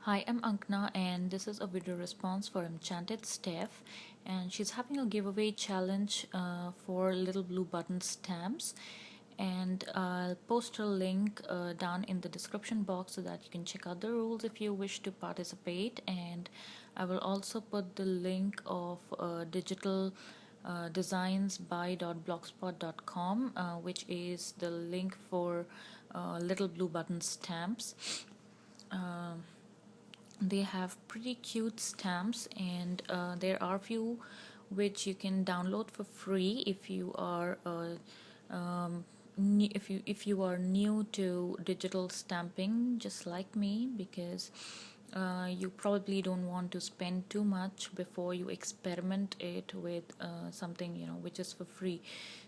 Hi, I'm Ankna and this is a video response for Enchanted Steph, and she's having a giveaway challenge for little blue button stamps, and I'll post a link down in the description box so that you can check out the rules if you wish to participate. And I will also put the link of digital designs by.blogspot.com, which is the link for little blue button stamps. They have pretty cute stamps, and there are few which you can download for free if you are if you are new to digital stamping, just like me, because you probably don't want to spend too much before you experiment it with something which is for free.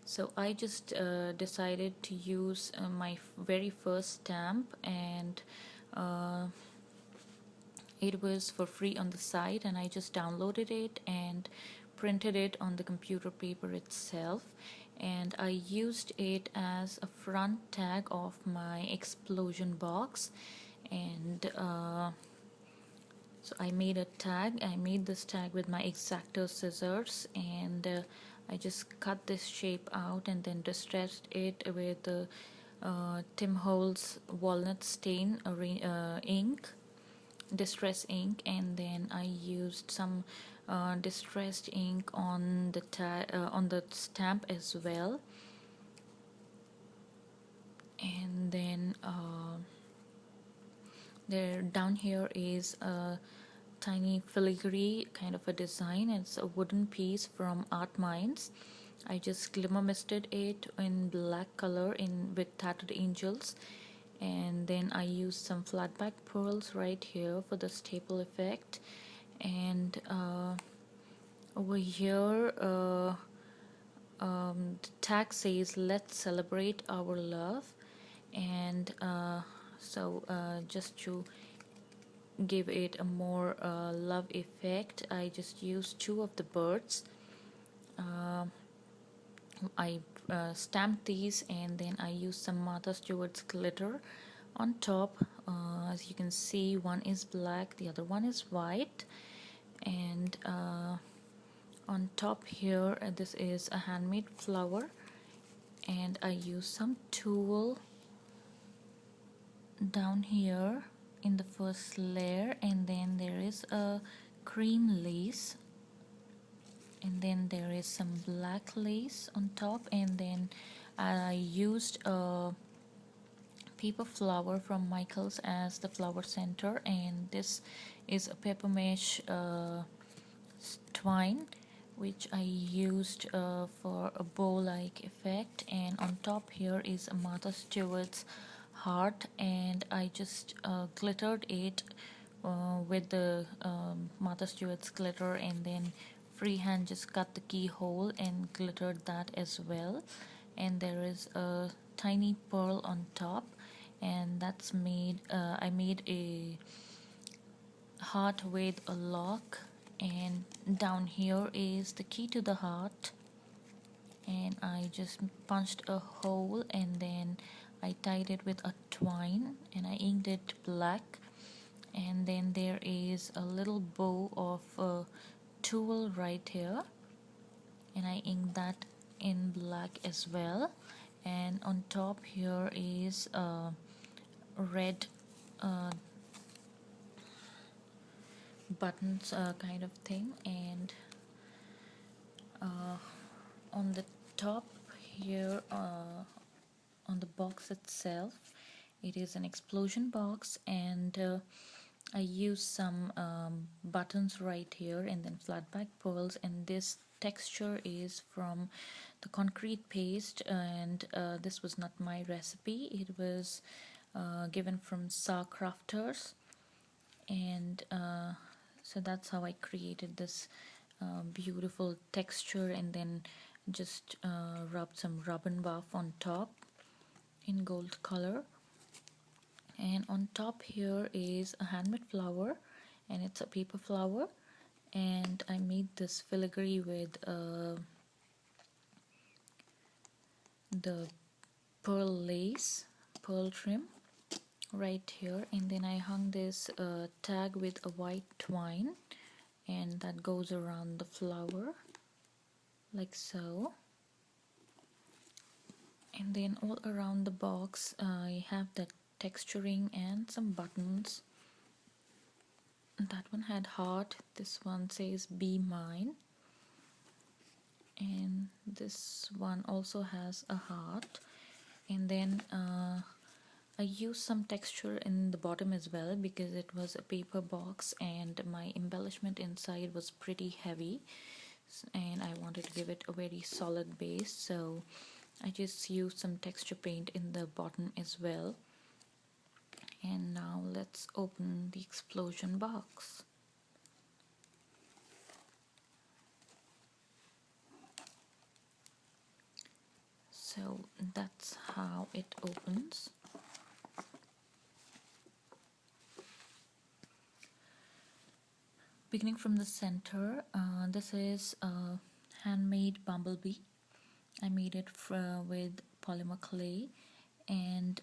So I just decided to use my very first stamp, and it was for free on the site, and I just downloaded it and printed it on the computer paper itself, and I used it as a front tag of my explosion box. And so I made a tag. I made this tag with my X-Acto scissors, and I just cut this shape out and then distressed it with the Tim Holtz walnut stain ink, distress ink, and then I used some distressed ink on the stamp as well. And then there down here is a tiny filigree kind of a design. It's a wooden piece from Art Minds. I just glimmer misted it in black color with tattered angels, and then I used some flat back pearls right here for the staple effect. And over here the tag says "Let's celebrate our love," and just to give it a more love effect, I just used two of the birds. I stamped these, and then I used some Martha Stewart's glitter on top. As you can see, one is black, the other one is white. And on top here, this is a handmade flower, and I used some tulle down here in the first layer, and then there is a cream lace, and then there is some black lace on top, and then I used a paper flower from Michaels as the flower center, and this is a paper mesh twine which I used for a bow-like effect. And on top here is a Martha Stewart's heart, and I just glittered it with the Martha Stewart's glitter, and then freehand just cut the keyhole and glittered that as well. And there is a tiny pearl on top, and that's I made a heart with a lock, and down here is the key to the heart, and I just punched a hole, and then I tied it with a twine, and I inked it black. And then there is a little bow of tulle right here, and I inked that in black as well. And on top here is a red buttons kind of thing. And on the top here, on the box itself, it is an explosion box, and I used some buttons right here, and then flat back pearls. And this texture is from the concrete paste, and this was not my recipe. It was given from Sa Crafters, and so that's how I created this beautiful texture, and then just rubbed some rub-and buff on top in gold color. And on top here is a handmade flower, and it's a paper flower, and I made this filigree with the pearl lace, pearl trim right here, and then I hung this tag with a white twine, and that goes around the flower like so. And then all around the box I have the texturing and some buttons. That one had heart, this one says be mine, and this one also has a heart. And then I used some texture in the bottom as well because it was a paper box and my embellishment inside was pretty heavy, and I wanted to give it a very solid base, so I just used some texture paint in the bottom as well. And now let's open the explosion box. So that's how it opens. Beginning from the center, this is a handmade bumblebee. I made it with polymer clay, and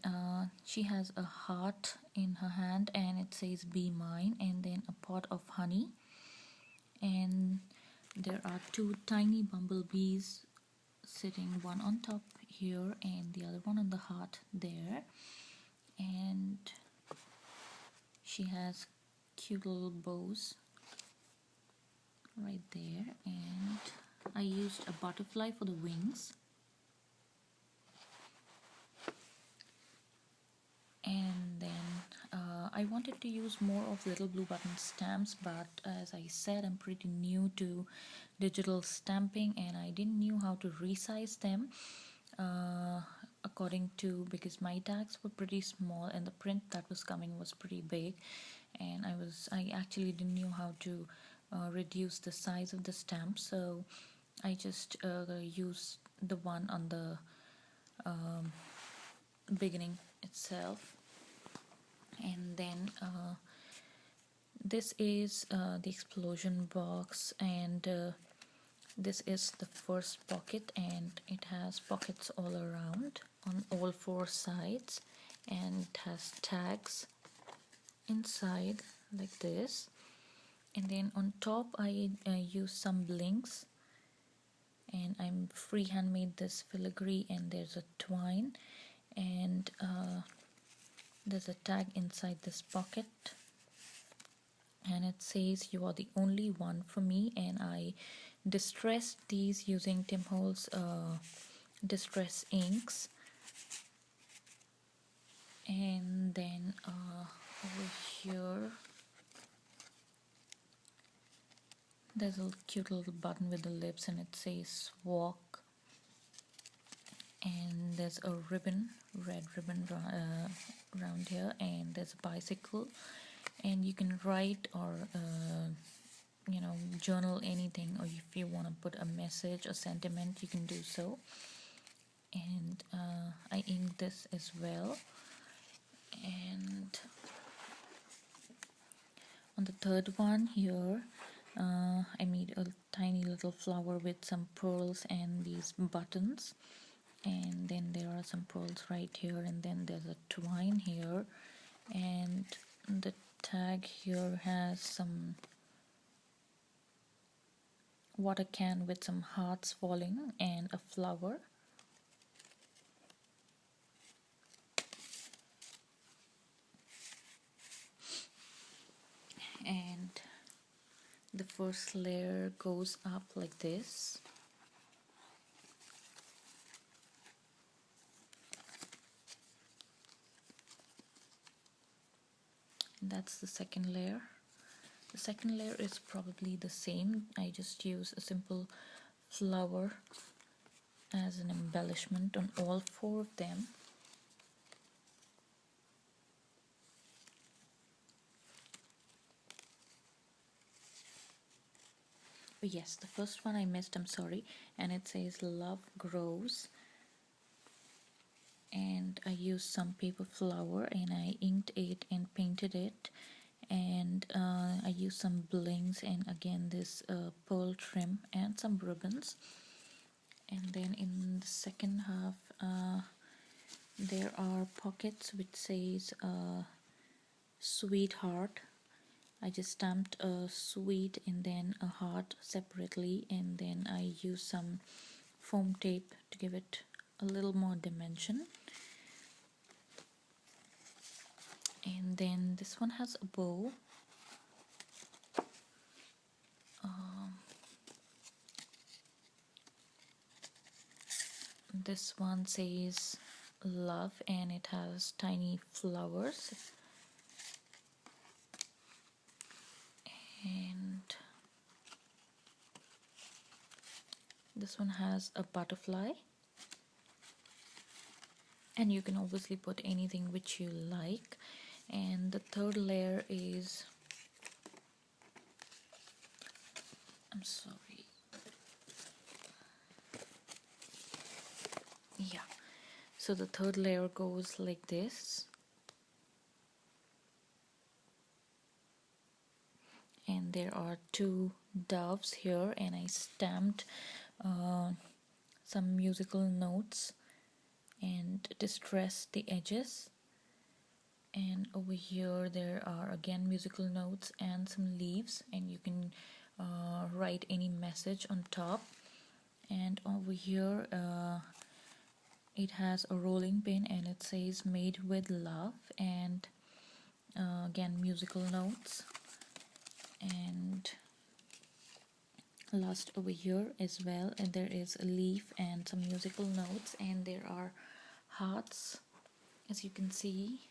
she has a heart in her hand and it says be mine, and then a pot of honey, and there are two tiny bumblebees sitting, one on top here and the other one on the heart there, and she has cute little bows right there, and I used a butterfly for the wings. And then I wanted to use more of little blue button stamps, but as I said, I'm pretty new to digital stamping and I didn't know how to resize them uh, according to, because my tags were pretty small and the print that was coming was pretty big, and I actually didn't know how to reduce the size of the stamp, so I just used the one on the beginning itself. And then this is the explosion box, and this is the first pocket, and it has pockets all around on all four sides, and it has tags inside like this. And then on top I use some blinks, and I'm freehand made this filigree, and there's a twine, and there's a tag inside this pocket, and it says you are the only one for me, and I distressed these using Tim Holtz distress inks. And then over here there's a cute little button with the lips, and it says walk, and there's a ribbon, red ribbon around here, and there's a bicycle, and you can write or journal anything, or if you want to put a message or sentiment you can do so. And I inked this as well. And on the third one here I made a tiny little flower with some pearls and these buttons, and then there are some pearls right here, and then there's a twine here, and the tag here has some water can with some hearts falling and a flower. And the first layer goes up like this. And that's the second layer. The second layer is probably the same. I just use a simple flower as an embellishment on all four of them. Oh yes, the first one I missed, I'm sorry, and it says love grows, and I used some paper flower and I inked it and painted it, and I used some blinks and again this pearl trim and some ribbons. And then in the second half There are pockets which says sweetheart. I just stamped a sweet and then a heart separately, and then I use some foam tape to give it a little more dimension. And then this one has a bow. This one says love and it has tiny flowers. And this one has a butterfly. And you can obviously put anything which you like. And the third layer is, I'm sorry, yeah, so the third layer goes like this, and there are two doves here, and I stamped some musical notes and distressed the edges. And over here there are again musical notes and some leaves, and you can write any message on top. And over here it has a rolling pin and it says made with love, and again musical notes. And last over here as well, and there is a leaf and some musical notes, and there are hearts, as you can see,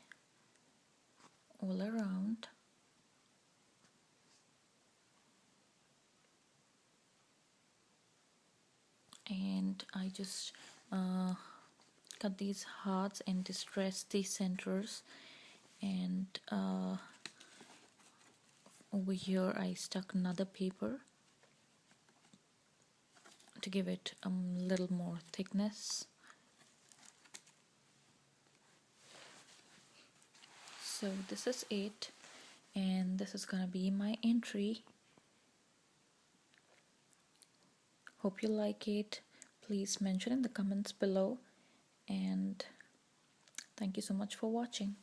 all around. And I just cut these hearts and distress the centers, and over here I stuck another paper to give it a little more thickness. So this is it, and this is gonna be my entry. Hope you like it. Please mention in the comments below, and thank you so much for watching.